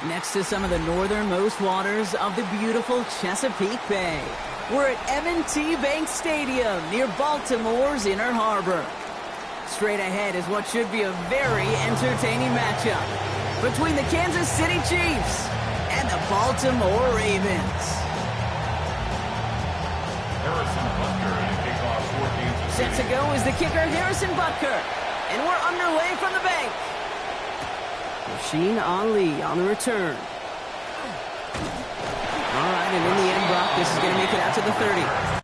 Next to some of the northernmost waters of the beautiful Chesapeake Bay, we're at M&T Bank Stadium near Baltimore's Inner Harbor. Straight ahead is what should be a very entertaining matchup between the Kansas City Chiefs and the Baltimore Ravens. Harrison Butker in a kickoff for Kansas City. Set to go is the kicker Harrison Butker, and we're underway from the bank. Rasheen Ali on the return. All right, and in the end, Brock, this is going to make it out to the 30.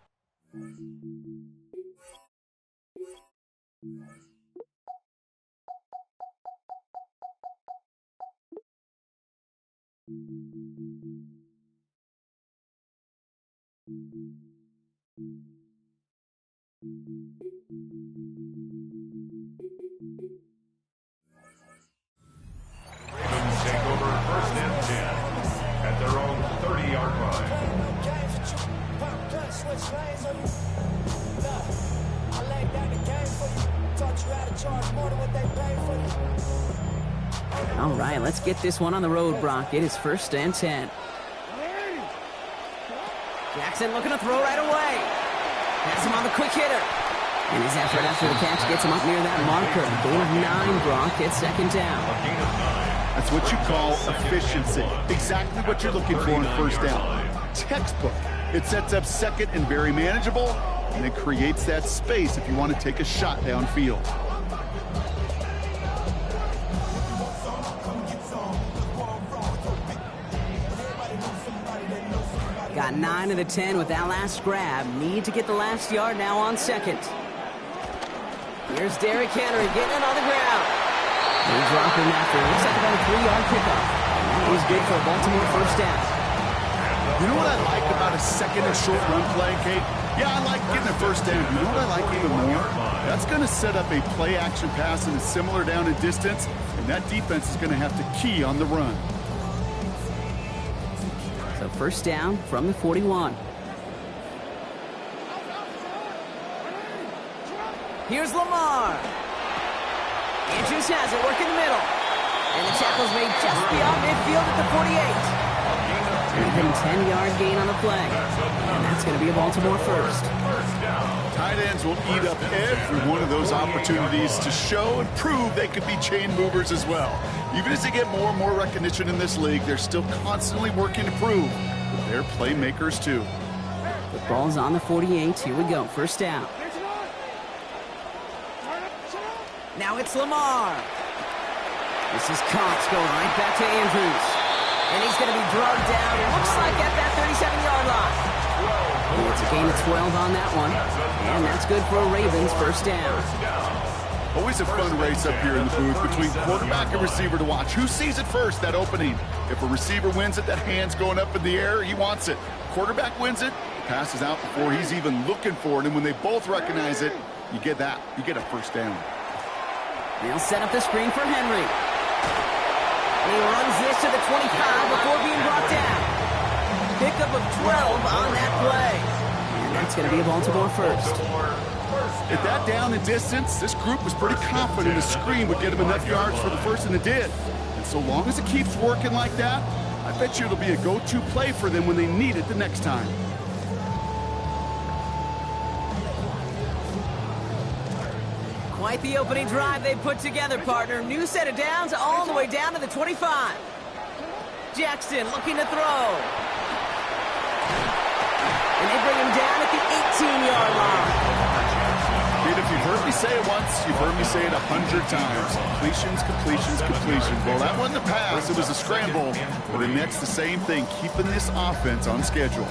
Ravens take over first and 10 at their own 30-yard line. All right, let's get this one on the road, Brock. It is first and 10. Jackson looking to throw right away. Has him on the quick hitter. And his effort after the catch gets him up near that marker. Gain of 9, Brock. It's second down. A gain of 9. That's what you call efficiency. Exactly what you're looking for on first down. Textbook. It sets up second and very manageable, and it creates that space if you want to take a shot downfield. Got 9 of the 10 with that last grab. Need to get the last yard now on second. Here's Derrick Henry getting it on the ground. He dropped him after. Looks like about a 3-yard pickup. That was good for a Baltimore first down. You know what I like about a second and short run play, Kate? Yeah, I like getting a first down. You know what I like even more? That's going to set up a play-action pass in a similar down and distance, and that defense is going to have to key on the run. So first down from the 41. Here's Lamar. Andrews has it, working the middle. And the tackle's made just beyond midfield at the 48. Even 10-yard gain on the play. And that's going to be a Baltimore first. Tight ends will eat up every one of those opportunities to show and prove they could be chain movers as well. Even as they get more and more recognition in this league, they're still constantly working to prove that they're playmakers too. The ball's on the 48. Here we go. First down. Now it's Lamar. This is Cox going right back to Andrews. And he's going to be drugged down. It looks like at that 37-yard line. It's a gain of 12 on that one. And that's good for a Ravens first down. Always a fun race up here in the booth between quarterback and receiver to watch. Who sees it first, that opening? If a receiver wins it, that hand's going up in the air, he wants it. Quarterback wins it, passes out before he's even looking for it. And when they both recognize it, you get that. You get a first down. They'll set up the screen for Henry. And he runs this to the 25 before being brought down. Pickup of 12 on that play. And that's going to be a Baltimore first. At that down and distance, this group was pretty confident a screen would get them enough yards for the first, and it did. And so long as it keeps working like that, I bet you it'll be a go-to play for them when they need it the next time. Quite the opening drive they put together, partner. New set of downs all the way down to the 25. Jackson looking to throw. And they bring him down at the 18-yard line. Dude, if you've heard me say it once, you've heard me say it 100 times. Completions, completions, completions. Well, that wasn't a pass. It was a scramble. But the next, the same thing, keeping this offense on schedule.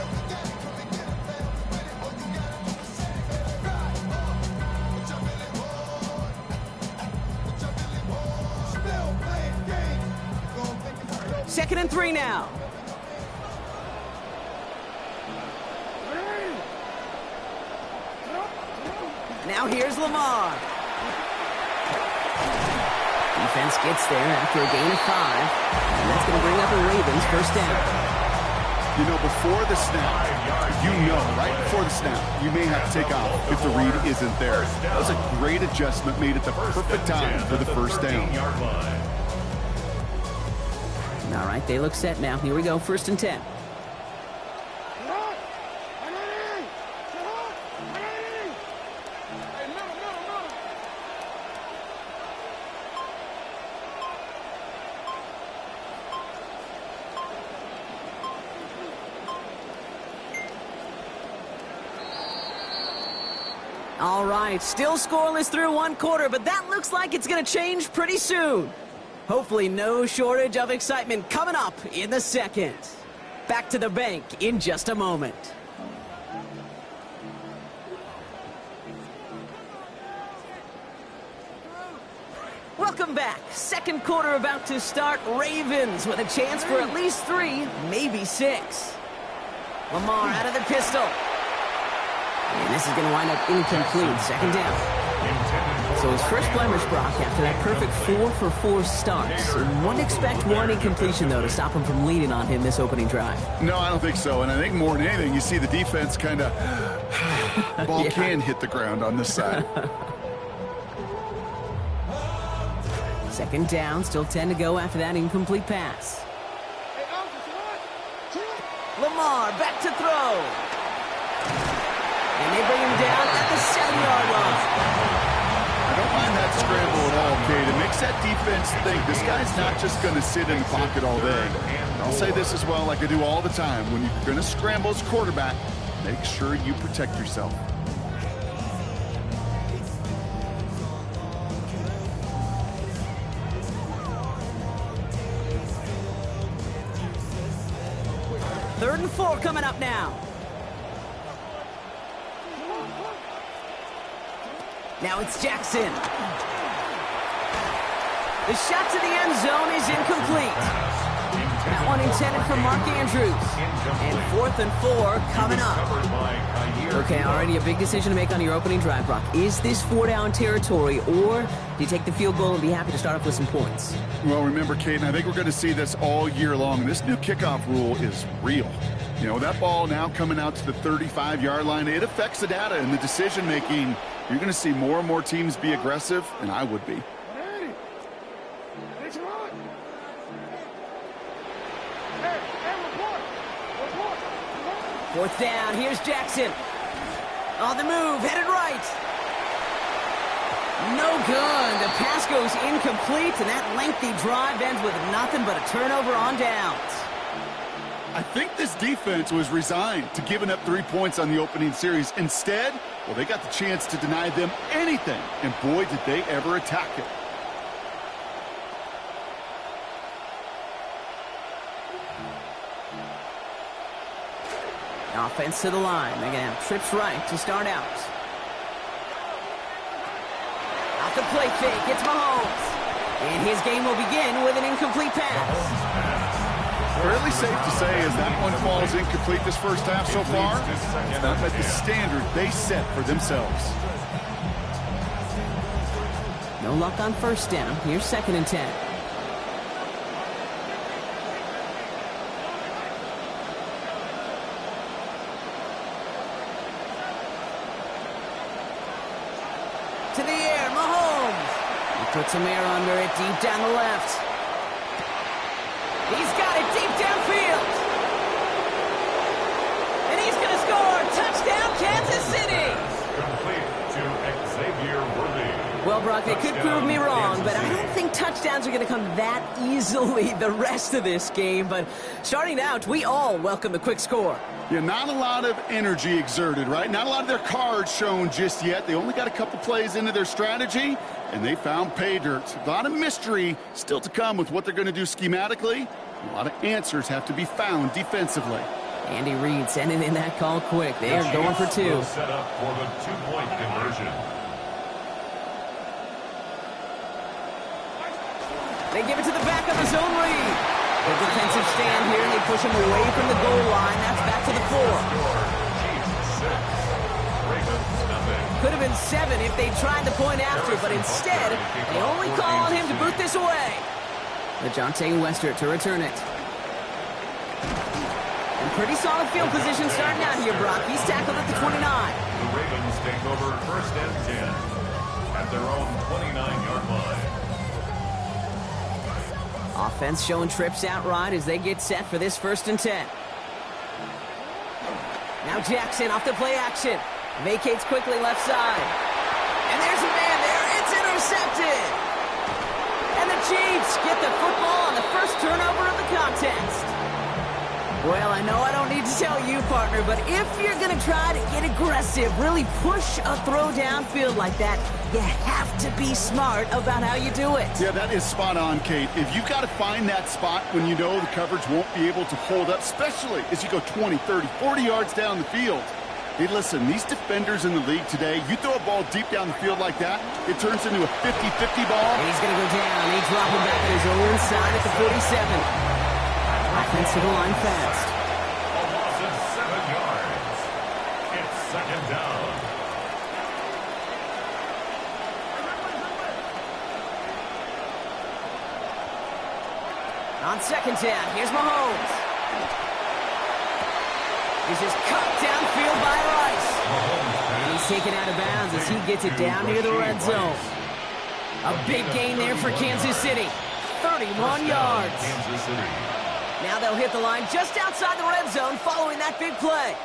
Second and 3 now. Now here's Lamar. Defense gets there after a gain of 5. And that's going to bring up a Ravens first down. You know, before the snap, right before the snap, you may have to take off if the read isn't there. That was a great adjustment made at the perfect time for the first down. All right, they look set now. Here we go, 1st and 10. All right, still scoreless through 1 quarter, but that looks like it's going to change pretty soon. Hopefully no shortage of excitement coming up in the 2nd. Back to the bank in just a moment. Welcome back. 2nd quarter about to start. Ravens with a chance for at least 3, maybe 6. Lamar out of the pistol. And this is going to wind up incomplete. 2nd down. So his first blemish, Brock, after that perfect 4-for-4 starts. And wouldn't expect one incompletion, though, to stop him from leading on him this opening drive. No, I don't think so. And I think more than anything, you see the defense kind of... ball can hit the ground on this side. 2nd down, still 10 to go after that incomplete pass. Lamar back to throw. And they bring him down at the 7-yard line. I don't mind that scramble at all, Kate. It makes that defense think this guy's not just going to sit in the pocket all day. I'll say this as well, like I do all the time. When you're going to scramble as quarterback, make sure you protect yourself. Third and 4 coming up now. Now it's Jackson. The shot to the end zone is incomplete. That one intended for Mark Andrews. And 4th and 4 coming up. Okay, already a big decision to make on your opening drive, Brock. Is this 4-down territory, or do you take the field goal and be happy to start off with some points? Well, remember, Kate, and I think we're going to see this all year long. This new kickoff rule is real. You know, that ball now coming out to the 35-yard line, it affects the data and the decision-making. You're going to see more and more teams be aggressive, and I would be. 4th down, here's Jackson. On the move, headed right. No good. The pass goes incomplete, and that lengthy drive ends with nothing but a turnover on downs. I think this defense was resigned to giving up 3 points on the opening series. Instead, well, they got the chance to deny them anything, and boy, did they ever attack it. Offense to the line. They're going to have trips right to start out. Off the play fake, it's Mahomes. And his game will begin with an incomplete pass. Fairly safe to say as that one falls incomplete this first half so far, it's not at the standard they set for themselves. No luck on 1st down. Here's 2nd and 10. To the air, Mahomes. He puts some air under it, deep down the left. He's got it deep downfield. And he's going to score. Touchdown, Kansas City. Complete to Xavier Worthy. Well, Brock, they could prove me wrong, but I don't think touchdowns are going to come that easily the rest of this game. But starting out, we all welcome the quick score. Yeah, not a lot of energy exerted, right? Not a lot of their cards shown just yet. They only got a couple plays into their strategy, and they found pay dirt. A lot of mystery still to come with what they're going to do schematically. A lot of answers have to be found defensively. Andy Reid sending in that call quick. They are going for 2. Set up for the 2-point conversion. They give it to the back of his own read. The defensive stand here, and they push him away from the goal line. That's back to the 4. Could have been 7 if they tried the point after, but instead, they only call on him to boot this away. LeJohntay Western to return it. Pretty solid field position starting out here, Brock. He's tackled at the 29. The Ravens take over first and 10 at their own 29-yard line. Offense showing trips out right as they get set for this first and 10. Now Jackson off the play action. Vacates quickly left side. And there's a man there. It's intercepted. And the Chiefs get the football on the first turnover of the contest. Well, I know I don't need to tell you, partner, but if you're going to try to get aggressive, really push a throw downfield like that, you have to be smart about how you do it. Yeah, that is spot on, Kate. If you've got to find that spot when you know the coverage won't be able to hold up, especially as you go 20, 30, 40 yards down the field. Hey, listen, these defenders in the league today, you throw a ball deep down the field like that, it turns into a 50-50 ball. And he's going to go down. They drop him back at his own side at the 47. Offensive line fast. A loss of 7 yards. It's second down. On second down, here's Mahomes. He's just cut downfield by Rice. And he's taken out of bounds as he gets it down near the red zone. A big gain there for Kansas City. 31 yards. Kansas City. Now they'll hit the line just outside the red zone following that big play.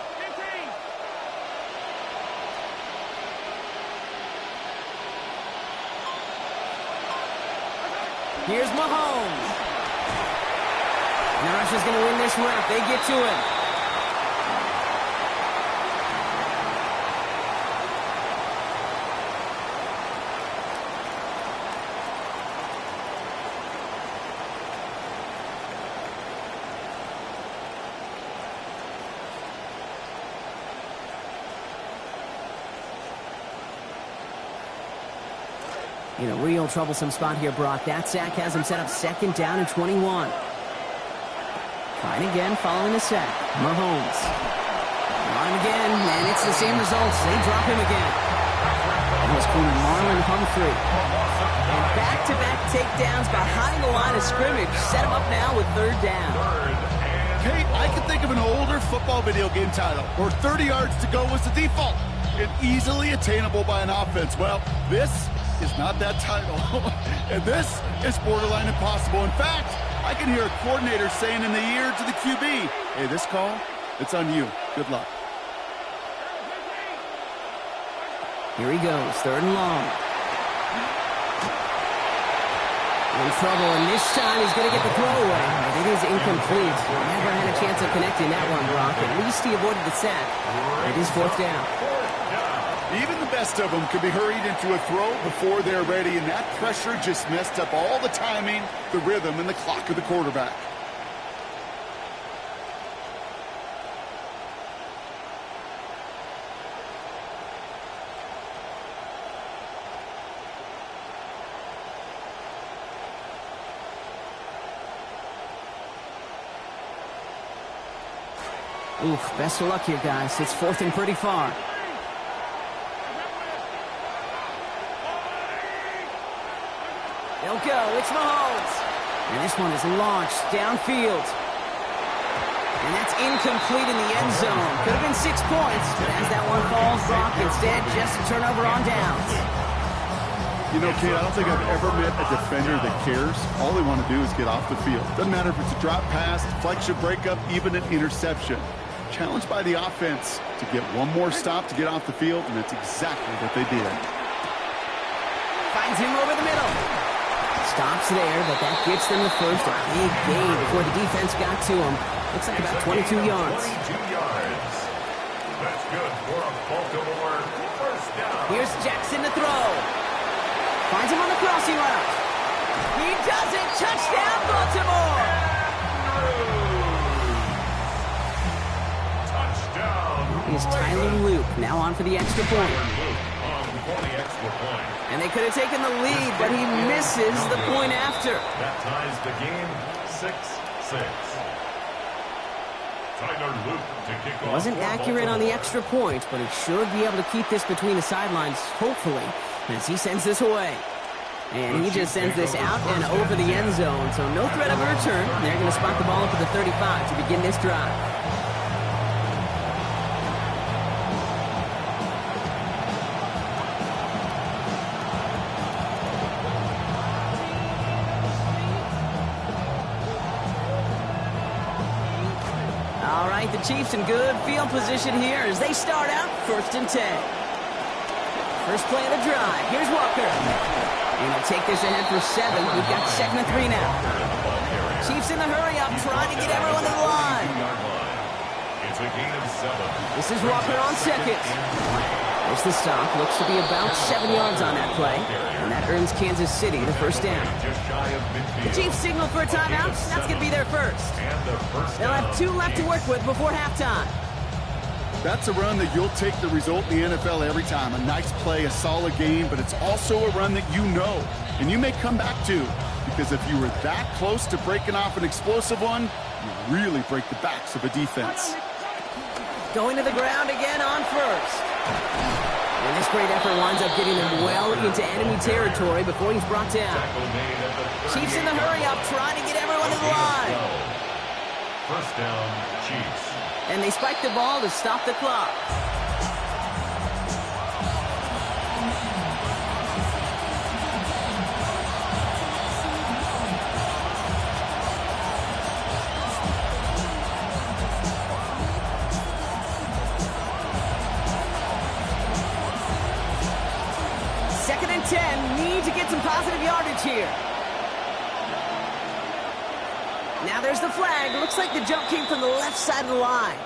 Here's Mahomes. And the Russians going to win this rep. They get to him. In a real troublesome spot here, Brock. That sack has him set up second down and 21. Trying again following the sack. Mahomes. On again, and it's the same results. They drop him again. That was corner Marlon Humphrey. And back-to-back takedowns behind the line of scrimmage. Set him up now with third down. Kate, I can think of an older football video game title where 30 yards to go was the default and easily attainable by an offense. Well, this is not that title. And this is borderline impossible. In fact, I can hear a coordinator saying in the ear to the QB, hey, this call, it's on you. Good luck. Here he goes, third and long. In trouble, and this time he's going to get the throw away. But it is incomplete. Never had a chance of connecting that one, Brock. At least he avoided the sack. It is fourth down. Even the best of them could be hurried into a throw before they're ready, and that pressure just messed up all the timing, the rhythm, and the clock of the quarterback. Oof, best of luck here, guys. It's fourth and pretty far. They'll go. It's Mahomes. And this one is launched downfield. And that's incomplete in the end zone. Could have been 6 points, but as that one falls, Brock, instead just a turnover on downs. You know, Kate, I don't think I've ever met a defender that cares. All they want to do is get off the field. Doesn't matter if it's a drop pass, deflection, breakup, even an interception. Challenged by the offense to get one more stop to get off the field, and that's exactly what they did. Finds him over the middle. Stops there, but that gets them the first. A big gain before the defense got to him. Looks like about 22 yards. 22 yards. That's good for a Baltimore first down. Here's Jackson to throw. Finds him on the crossing route. He does it. Touchdown, Baltimore. Touchdown. Is Tyler Luke now on for the extra point. For the extra point. And they could have taken the lead, but he misses the point after. That ties the game 6-6. Tyler Luke to kick off. Wasn't accurate on the extra point, but he should be able to keep this between the sidelines, hopefully, as he sends this away. And he just sends this out and over the end zone, so no threat of a return. They're going to spot the ball up at the 35 to begin this drive. right, the Chiefs in good field position here as they start out 1st and 10. First play of the drive. Here's Walker. And he'll take this ahead for 7. We've got 2nd and 3 now. Chiefs in the hurry up, trying to get everyone to the line. It's a gain of 7. This is Walker on 2nd. There's the stop. Looks to be about 7 yards on that play. And that earns Kansas City the first down. Just shy of The midfield. Chiefs signal for a timeout. That's going to be their first. And the first They'll have 2 left to work with before halftime. That's a run that you'll take the result in the NFL every time. A nice play, a solid game, but it's also a run that you know and you may come back to, because if you were that close to breaking off an explosive one, you really break the backs of a defense. Going to the ground again on first. And this great effort winds up getting them well into enemy territory before he's brought down. Tackle made at the 38. Chiefs in the hurry up, trying to get everyone to the line. First down, Chiefs. And they spike the ball to stop the clock. Second and 10, need to get some positive yardage here. Now there's the flag. Looks like the jump came from the left side of the line.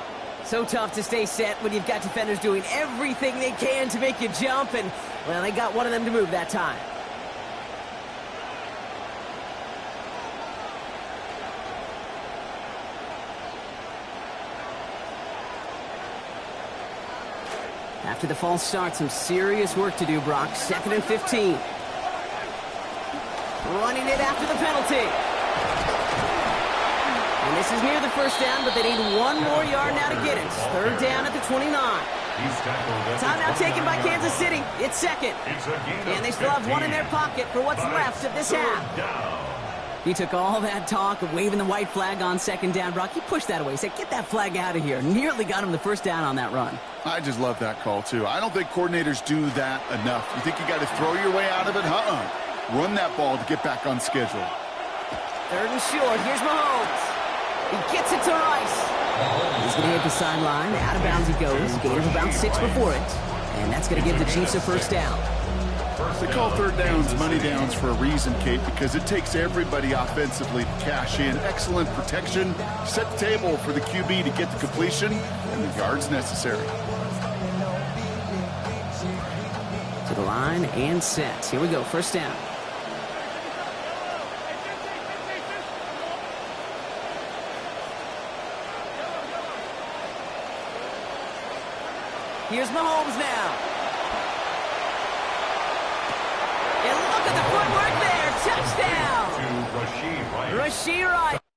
So tough to stay set when you've got defenders doing everything they can to make you jump, and, well, they got one of them to move that time. After the false start, some serious work to do, Brock. 2nd and 15. Running it after the penalty. And this is near the first down, but they need 1 more yard now to get it. 3rd down at the 29. Timeout taken by Kansas City. It's 2nd. And they still have 1 in their pocket for what's left of this half. He took all that talk of waving the white flag on 2nd down. Brock, he pushed that away. He said, get that flag out of here. Nearly got him the first down on that run. I just love that call, too. I don't think coordinators do that enough. You think you got to throw your way out of it? Run that ball to get back on schedule. 3rd and short. Here's Mahomes. He gets it to Rice. He's going to hit the sideline. Out of bounds he goes. Gain of about 6 before it. And that's going to give the Chiefs a first down. They call 3rd downs money downs for a reason, Kate, because it takes everybody offensively to cash in. Excellent protection. Set the table for the QB to get the completion and the yards necessary. To the line and set. Here we go. First down. Here's Mahomes now. And look at the footwork there. Touchdown. To Rashee Rice. Rashee Rice.